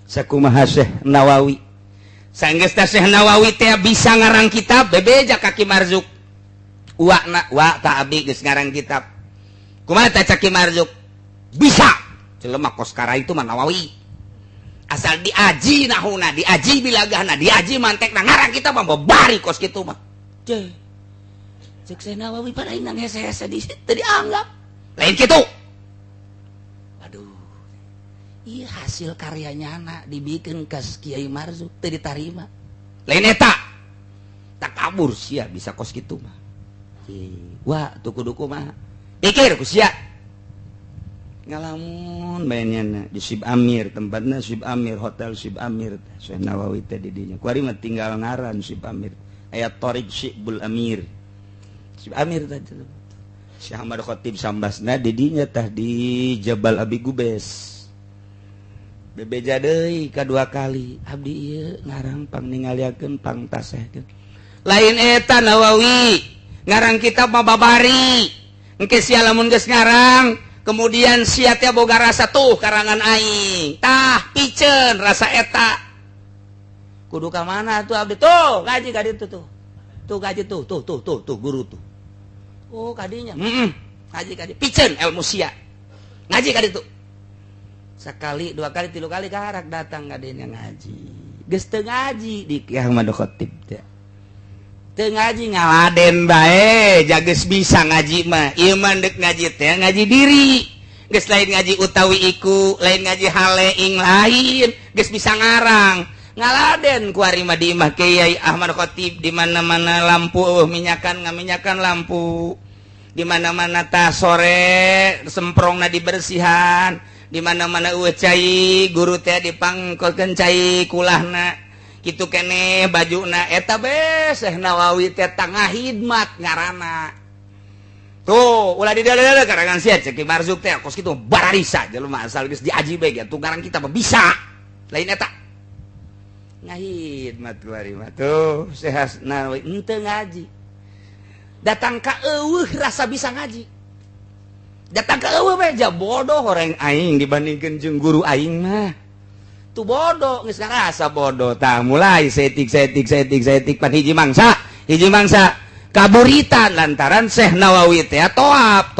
sakumaha Syekh Nawawi sanggeus Syekh Nawawi teh bisa ngarang kitab bebeja kaki Marzuk wa ta abdi geus ngarang kitab kumaha teh Ki Marzuk bisa jelema koskara itu mah Nawawi asal diaji nahuna diaji bilagahna diaji mantekna ngarang kitab mah bari kos kitu mah cek Syekh Nawawi pada inang hese-hese di situ dianggap lain kitu aduh iya hasil karyanya anak dibikin ke Kiai Marzuk teu ditarima lain eta tak kabur sia bisa kos kitu mah wah tuh kuduku mah pikir ku sia ngalamun mainnya di Sib Amir tempatnya Sib Amir hotel Sib Amir Syekh Nawawi teh di dinya kuari mah tinggal ngaran Sib Amir aya Thoriq Syibul Amir Sib Amir teh Syekh Ahmad Khatib Sambasna di dinya tah di Jabal Abi Gubes bebeja deui kadua kali abdi ieu ngarang pang ningaliakeun pang tasehkeun lain eta Nawawi ngarang kitab mah babari engke sia lamun geus ngarang kemudian sia teh boga rasa tuh karangan aing tah piceun rasa eta kudu ka mana tuh abdi tuh ngaji ka ditu tuh ngaji tuh guru tuh oh kadinya ngaji ka ditu piceun ilmu sia ngaji ka ditu sekali dua kali tilu kali karak datang ngadenya ngaji geus teu ngaji di Kiai Ahmad Khatib teh teu ngaji ngaladen bae jageus bisa ngaji mah ieu mah deuk ngaji teh ngaji diri geus lain ngaji utawi iku lain ngaji haleing lain geus bisa ngarang ngaladen ku ari mah di imah Kiai Ahmad Khatib di mana-mana lampu minyakan ngaminyakan lampu di mana-mana tah sore semprongna dibersihan di mana-mana eueuh cai guru teh dipangkolkeun cai kulahna kitu keneh bajuna eta be Syekh Nawawi teh tangah hidmat ngaranna tuh ulah di dalam karangan sia Ki Marzuk teh kos kitu bararisa jelema asal geus diaji bae gitu ngarang kita mah bisa lain eta ngahidmat kuari mah tuh Syekh Nawawi henteu ngaji datang ka eueuh rasa bisa ngaji datang ke eueuh we ja bodoh orang aing dibandingkeun jeung guru aing mah tu bodoh geus ngarasa bodoh tah mulai setik pan hiji mangsa kaburitan lantaran Syekh Nawawi teh toap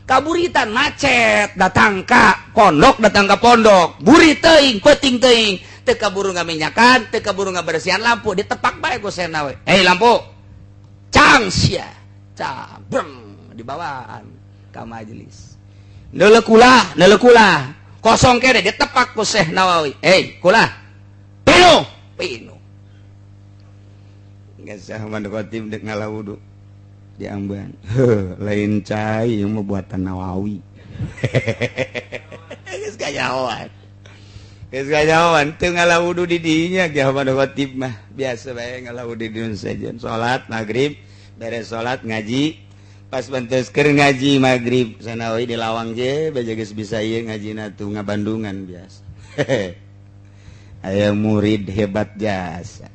kaburitan macet datang ka pondok buri teuing peuting teuing teu kaburu ngaminyakan teu kaburu ngabersihan lampu ditepak bae ku Syekh Nawawi lampu cang sia cabreng dibawaan ka majelis neuleuh kulah kosong kene ditepak ku Syekh Nawawi kulah pinu geus Ahmad Khatib deuk ngalawudu di amban lain cai yang buatan Nawawi geus gajawan teu ngalawudu di dinya ge Ahmad Khatib mah biasa bae ngalawudu di dieu saja salat maghrib beres salat ngaji pas bantes keur ngaji maghrib Sanawi di lawang je baja geus bisa ieu ngajina tuh ngabandungan biasa aya murid hebat jasa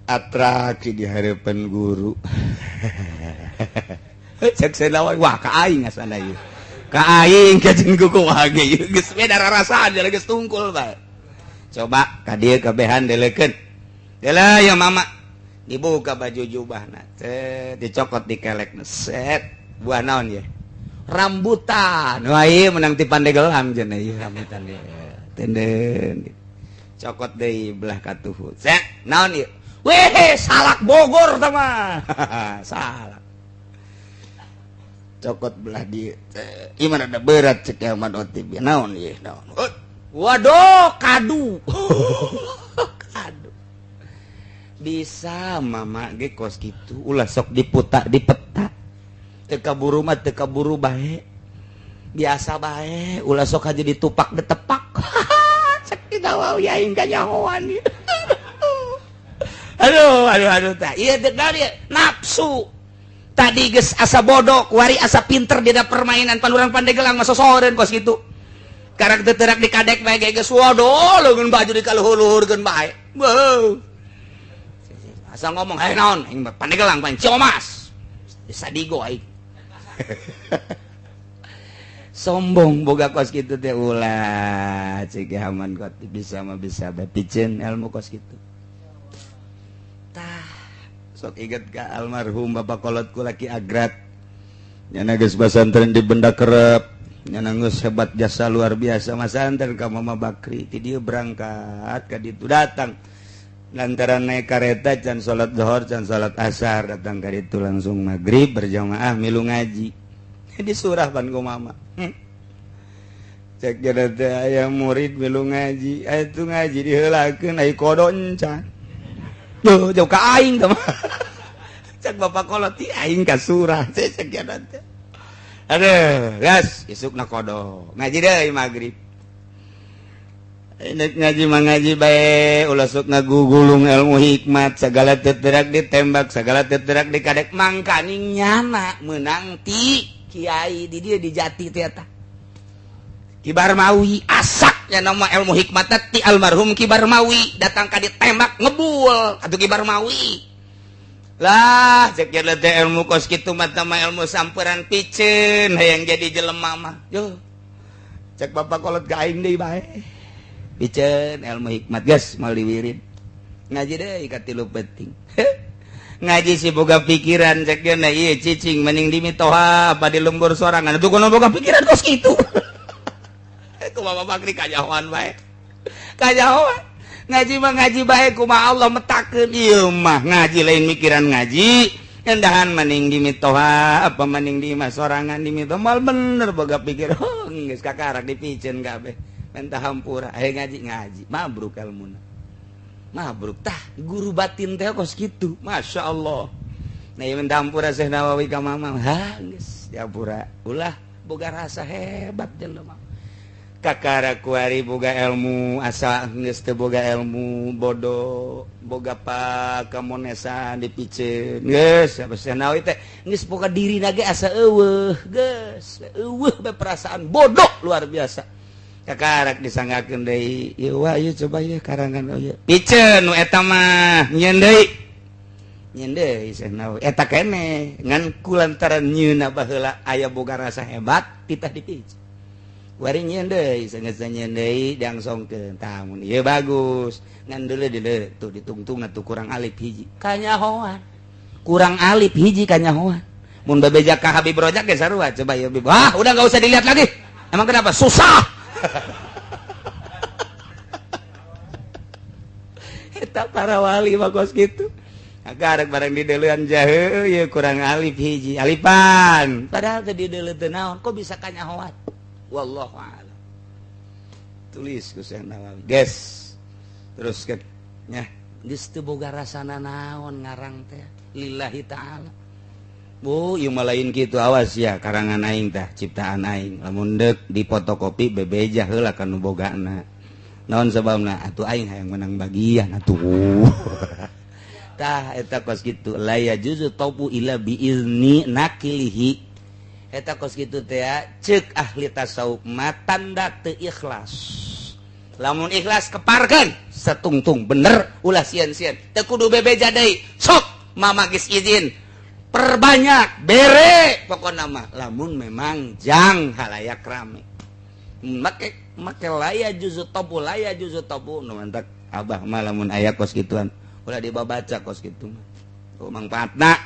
atraksi di harapan guru cek Sanawi wah ka aing asana ieu ka aing ka jeung kuku wah ge geus beda rarasaan geus tungkul bae coba ka dieu kabehan delekeun deula ya mama dibuka baju jubahna dicokot di kelekna set buah naon ya rambutan wah ieu menang ti Pandeglang cenah ieu rambutan ieu tenden cokot deui belah katuhu set naon ieu weh salak Bogor tah mah salak cokot belah di ieu mah ada berat cek Ahmad Khatib naon ieu naon waduh kadu kadu bisa mama ge kos gitu ulah sok diputa di peta teu kaburu mah teu kaburu bae biasa bae ulah sok aja ditupak ditepak cek Nawawi aing kanyahoan aduh tah ieu teh nafsu tadi geus asa bodoh kuari asa pinter dina permainan pan urang Pandeglang mah sosoreun kos kitu karang teu teurak dikadek bae geus waduh leungeun baju dikaluhur-luhurkeun bae asal ngomong naon aing Pandeglang paling Ciomas bisa digo aing sombong boga kos gitu teh ulah cek haman kot bisa mah bisa bepicen ilmu kos gitu tah sok inget ka almarhum bapak kolotku laki agrat nyana geus basantren di Benda Kerep nyana geus hebat jasa luar biasa masantren ka Mama Bakri ti dieu berangkat ka ditu datang lantaran naik kareta can salat zuhur can salat asar datang ka ditu langsung maghrib berjamaah milu ngaji di surah pan ku mama cek jadi aya murid milu ngaji itu ngaji diheulakeun ai kodon can jauh ka aing teh cek bapak kolot ti aing ka surah cek jadi aduh gas isukna kodo ngaji deui maghrib ngaji mangaji bae ulah sok ngagugulung ilmu hikmat segala teterak ditembak segala teterak dikadek mangkaning nyana menang ti kiai di dia di Jati ternyata Kibar Mawi asaknya nama ilmu hikmat ti almarhum Kibar Mawi datang ka ditembak ngebul atuh Kibar Mawi lah cek teh ilmu kos kitu mah ilmu samperan piceun hayang jadi jelema mah yo cek bapak kolot ka aing deui bae piceun ilmu hikmat gas mau diwirid ngaji deui ka 3 penting ngaji si boga pikiran cek na ieu cicing mending dimitoha apa di lembur sorangan atuh kunaon boga pikiran kos kitu kumaha Bakri kajahoan bae kajahoan ngaji mah ngaji bae kumaha Allah metakeun ieu mah ngaji lain mikiran ngaji endahan mending dimitoha apa mending di imah sorangan dimitoha mal bener boga pikir geus kakarak dipiceun kabeh mentah hampura ngaji mabruk ilmuna mabruk tah guru batin teh kos kitu masya Allah nah ieu mentah hampura Syekh Nawawi ka mama geus diampura ulah boga rasa hebat jelema kakara kuari boga ilmu asa geus teu boga ilmu bodoh boga pakamonesan dipiceun geus Syekh Nawawi teh geus boga dirina ge asa eueuh geus eueuh be perasaan bodoh luar biasa kakarak disanggakeun deui ieu wa ieu coba ieu karangan ieu piceun nu eta mah nyieun deui Syekh Nawawi eta keneh ngan kulantaran nyieunna baheula aya boga rasa hebat titah dipiceun wari nyieun deui sageus nyieun deui diangsongkeun tah mun ieu bagus ngan deuleu tuh ditungtungna tuh kurang alif hiji kanyahoan kurang alif hiji kanyahoan mun babejak ka Habib Rojak ge sarua coba ieu wah udah enggak usah dilihat lagi emang kenapa susah eta para wali mah kos kitu agarek bareng di deuleun jahe ieu kurang alif hiji alifan padahal teh di deuleun teu naon kok bisa kanyahoan wallahu a'lam tulis ku Syekh Nawawi guys terus ke nya geus teu boga rasana naon ngarang teh lillahi taala bu ieu mah lain kitu awas ya karangan aing tah ciptaan aing lamun deuk dipotokopi bebeja heula kana bogana naon sababna atuh aing hayang menang bagian atuh tah eta kos kitu la yajuzu taubu ila bi izni nakilihi eta kos kitu teh ceuk ahli tasawuf mah tanda teu ikhlas lamun ikhlas keparkeun satungtung bener ulah sieun-sieun teu kudu bebeja deui sok mama geus izin perbanyak bere pokokna mah lamun memang jang halayak rame make laya juzu tobu nu mantak abah mah lamun aya kos gituan ulah dibabaca kos kitu mah oh mangpaatna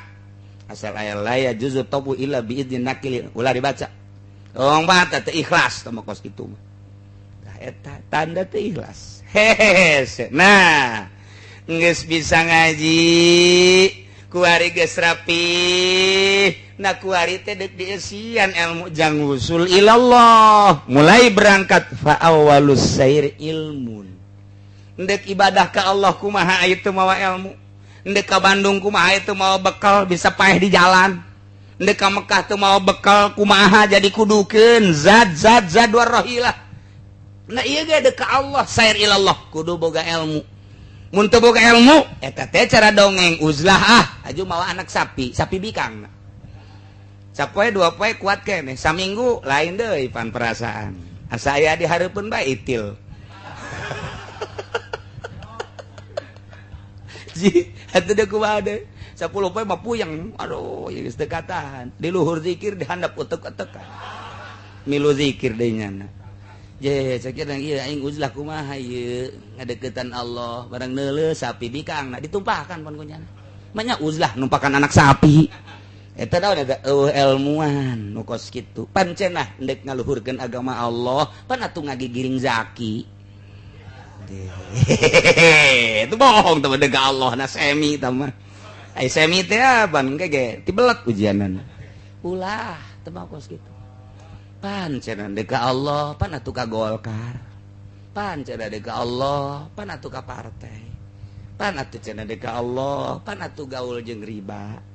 asal aya laya juzu tobu illa bi idzin nakil ulah dibaca oh mangpaat teh ikhlas teh kos kitu mah tah eta tanda teh ikhlas hehehe nah geus bisa ngaji kuari geus rapi na kuari teh deuk dieusian ilmu jang usul ilallah mulai berangkat fa awwalus sair ilmun ndek ibadah ka Allah kumaha itu mawa ilmu ndek ka Bandung kumaha itu mawa bekal bisa paeh di jalan ndek ka Mekah teu mawa bekal kumaha jadi kudukeun zat warrahilah nah ieu ge deuk ka Allah sair ilallah kudu boga ilmu mun teu boga ilmu eta teh cara dongeng uzlah aju mawa anak sapi bikang sapoe 2 poe kuat keneh saminggu lain deui pan perasaan asa aya di hareupeun bae itil ji atuh deuk kumaha deui 10 poe mah puyeng aduh geus teu katahan di luhur zikir di handap utek-utekan milu zikir deui nyana sakira ieu aing uzlah kumaha ieu ngadeukeutan Allah barang neuleuh sapi bikangna ditumpahkan pon ku nyana manya uzlah numpakan anak sapi eta daun eta ilmuwan nu kos kitu pan cenah endek ngaluhurkeun agama Allah pan atuh ngagigiring zaki itu bohong teman dega Allah na semi tamah ai semi teh ban ge tibelet ujianan ulah teu kos kitu pan cenah dega Allah pan atuh ka Golkar pan cenah dega Allah pan atuh ka partai pan atuh cenah dega Allah pan atuh gaul jeung riba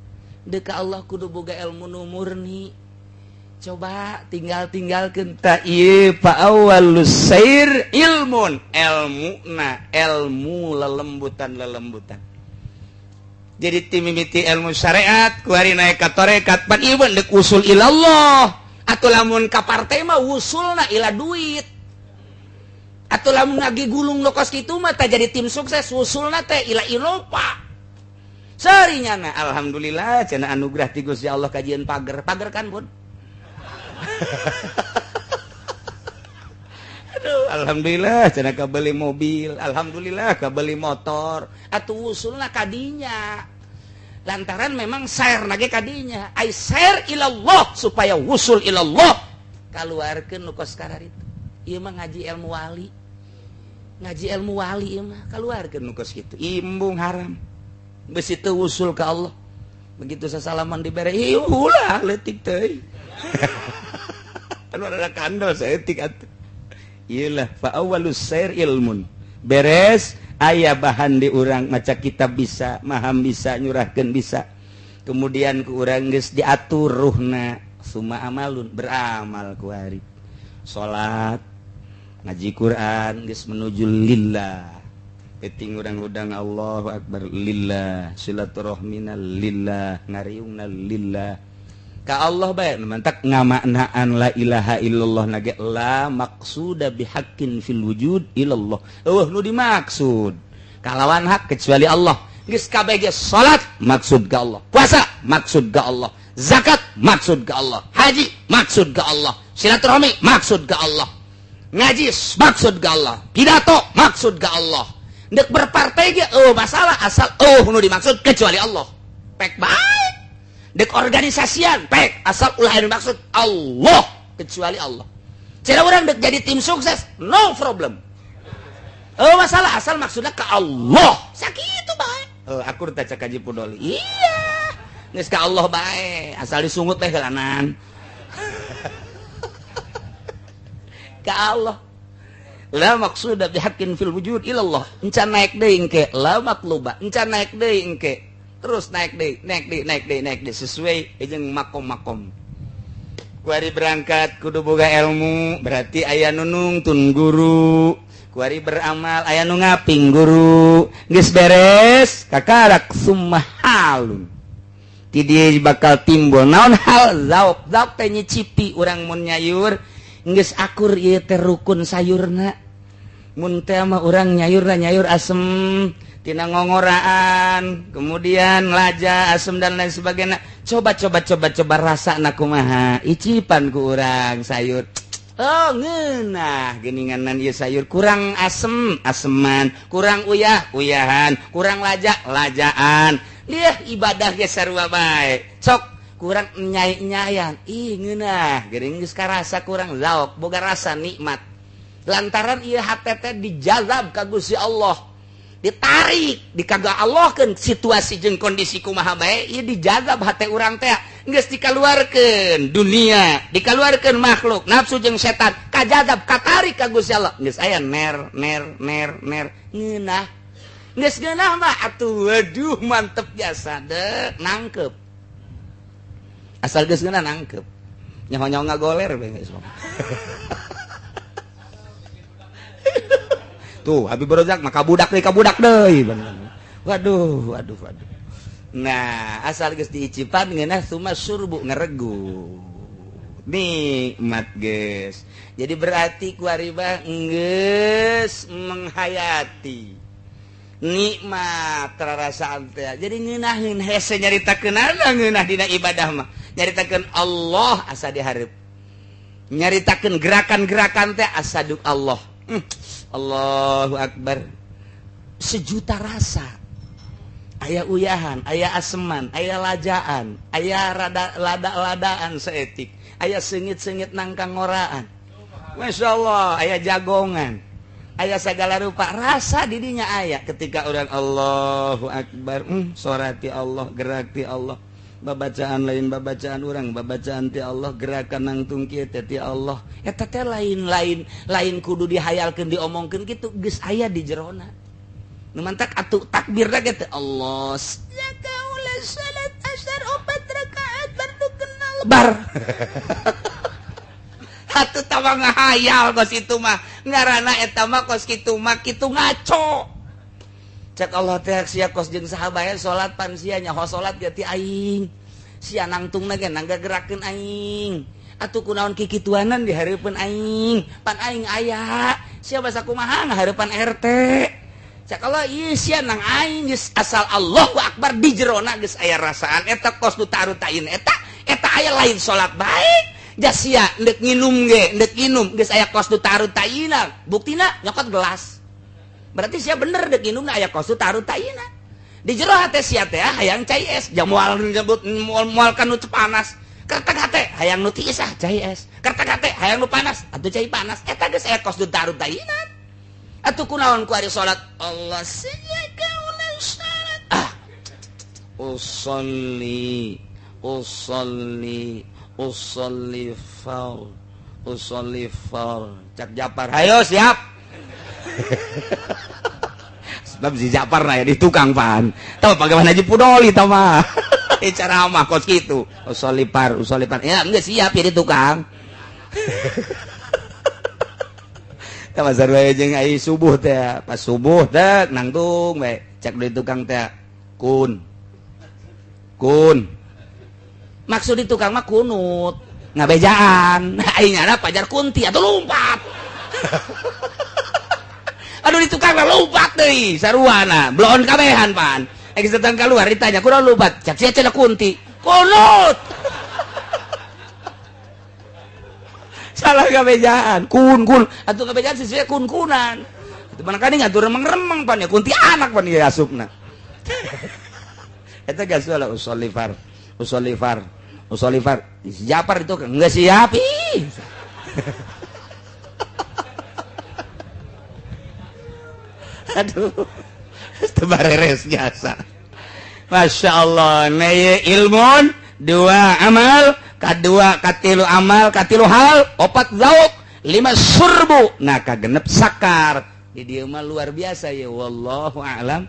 deka Allah kudu boga ilmu nu murni coba tinggal-tinggalkeun ta ieu fa awwalus sair ilmun ilmu lelembutan jadi timimiti ilmu syariat kuari naik ka tarekat pan ieu deuk usul ilallah atuh lamun ka partai mah usulna ila duit atuh lamun ngagi gulung nu kos kitu mah tah jadi tim sukses usulna teh ila Innova sarinyana alhamdulillah cenah anugerah ti Gusti Allah kajian pager kan pun aduh alhamdulillah cenah kabeli mobil alhamdulillah kabeli motor atuh usulna kadinya lantaran memang sair nage kadinya ai sair ilallah supaya wusul ilallah kaluarkeun nu kos kararitu ieu mah ngaji ilmu wali ieu mah kaluarkeun nu kos kitu imbung haram besi teu usul ke Allah begitu sasalaman dibere ulah leutik teh anu ada kandol saeutik atuh ieu lah fa awwalus sair ilmun beres aya bahan di urang maca kitab bisa maham bisa nyurahkeun bisa kemudian ku urang geus diatur ruhna summa amalun beramal ku hari salat ngaji Quran geus menuju lillah penting udang-udang Allahu Akbar lillah silaturahmina lillah ngariungna lillah ka Allah bae mantak ngamaknaan la ilaha illallah nage la maqsuda bihaqqin fil wujud illallah nu dimaksud kalawan hak kecuali Allah geus kabeh ge salat maksud ka Allah puasa maksud ka Allah zakat maksud ka Allah haji maksud ka Allah silaturahmi maksud ka Allah ngaji maksud ka Allah pidato maksud ka Allah dek berpartai ge masalah asal nu dimaksud kecuali Allah pek baik dek organisasian pek asal ulah anu dimaksud Allah kecuali Allah cara urang dek jadi tim sukses no problem masalah asal maksudnya ke Allah sakitu bae aku teh cak kaji pudoli iya geus ka Allah bae asal disungut teh heulanan ka Allah la maqsuda bihaqqin fil wujud ilallah encan naik deui engke la maqluba encan naik deui engke terus naik deui sesuai jeung makom kuari berangkat kudu boga ilmu berarti aya nu nungtun guru kuari beramal aya nu ngaping guru geus beres kakarak summa halun ti dieu bakal timbul naon hal zauk teh nyicipi urang mun nyayur geus akur ieu teh rukun sayurna mun teh mah urang nyayur asem tina ngongoraan kemudian laja asem dan lain sebagainya coba rasana kumaha icipan ku urang sayur ngeunah geuninganan ieu sayur kurang aseman kurang uyahan kurang lajaan liah ibadah ge sarua bae sok kurang nyai-nyayan ngeunah geuning geus karasa kurang zauk boga rasa nikmat lantaran ieu hate teh dijazab ka Gusti Allah ditarik dikaga Allahkeun situasi jeung kondisi kumaha bae ieu dijazab hate urang teh geus dikaluarkeun dunia dikaluarkeun makhluk nafsu jeung setan kajazab katarik ka Gusti Allah geus aya ner ngeunah geus ngeunah mah atuh waduh mantep biasa deh nangkep asal geus geuna nangkep nyaho-nyaho ngagoler beres tuh Habib Rozak mah kabudak deui bener waduh nah asal geus diicipan ngeunah summa surbu ngaregu nikmat geus jadi berarti kuari mah geus menghayati nikmat rarasaan teh jadi ngeunaheun hese nyaritakeun ngeunah dina ibadah mah nyaritakeun Allah asa dihareup nyaritakeun gerakan-gerakan teh asaduk Allah. Allahu Akbar. Sejuta rasa. Aya uyahan, aya aseman, aya lajaan, aya lada-ladaan saeutik, aya seungit-seungit nangkang ngoraan. Masya Allah, aya jagongan, aya segala rupa rasa didinya aya ketika orang Allahu Akbar. Sorati Allah, gerak ti Allah. Babacaan lain babacaan orang, babacaan ti Allah, gerakan nangtung kieu teh ti Allah. Eta teh lain kudu dihayalkeun diomongkeun kitu, geus aya di jerona. Nu mantak atuh takbir da teh Allah. Ya kaula salat asyar 4 rakaat baru kenal bar. Atuh tama ngahayal kos itu mah. Ngaranna eta mah kos kitu mah kitu ngaco. Cek Allah teh sia kos jeung sahabat salat pan sia nyaho salat ge ti aing. Sia nangtungna ge nangga gerakeun aing. Atuh kunaon kikituanan di hareupeun aing. Pan aing aya. Sia basa kumaha ngahareupan RT. Cek Allah ieu sia nang aing geus asal Allahu Akbar di jerona geus aya rasaan eta kos nu tarutain eta aya lain salat baik. Jas sia endek nginum geus aya kos nu tarutaina. Buktina nyokot gelas. Berarti sia bener dek inumna aya kosu taruh taina. Di jero hate sia teh hayang cai es, jamual nyebut moal kanu panas. Kertek hate hayang nu tiisah cai es. Kertek hate hayang nu panas atuh cai panas. Eta geus aya kos taruh taina. Atuh kunaon ku ari salat Allah sajaka ulang salat. Usolli far. Cak Japar, hayo siap. Sebab si Ja'far na ya di tukang pan. Tahu bagaimana Haji Pudoli tahu mah. Cara mah kos gitu. Usolipar. Ya enggak siap ya di tukang. Tahu sarua jeung ai subuh teh. Pas subuh teh nangtung bae. Cek di tukang teh kun. Maksud di tukang mah kunut. Ngabejaan. Ai nyana pajar kunti atau lompat. Aduh di tukang lompat deui saruana bloon kabehan pan geus datang keluar ditanya kunaon lompat cak sia cenah kunti kunut salah kabejaan kun atuh kabejaan sesuai kun-kunan atuh manakani ngatur remeng-remeng pan ya kunti anak pan ieu asupna eta geus lah usolifar si Ja'far itu enggak siap ih. Aduh, tebareres jasa. Masya Allah, naya ilmun, 2 amal, kadua katilu amal, katilu hal, 4 zauk, 5 surbu, nah kagenep sakar. Jadi mah luar biasa ya, wallahu a'lam.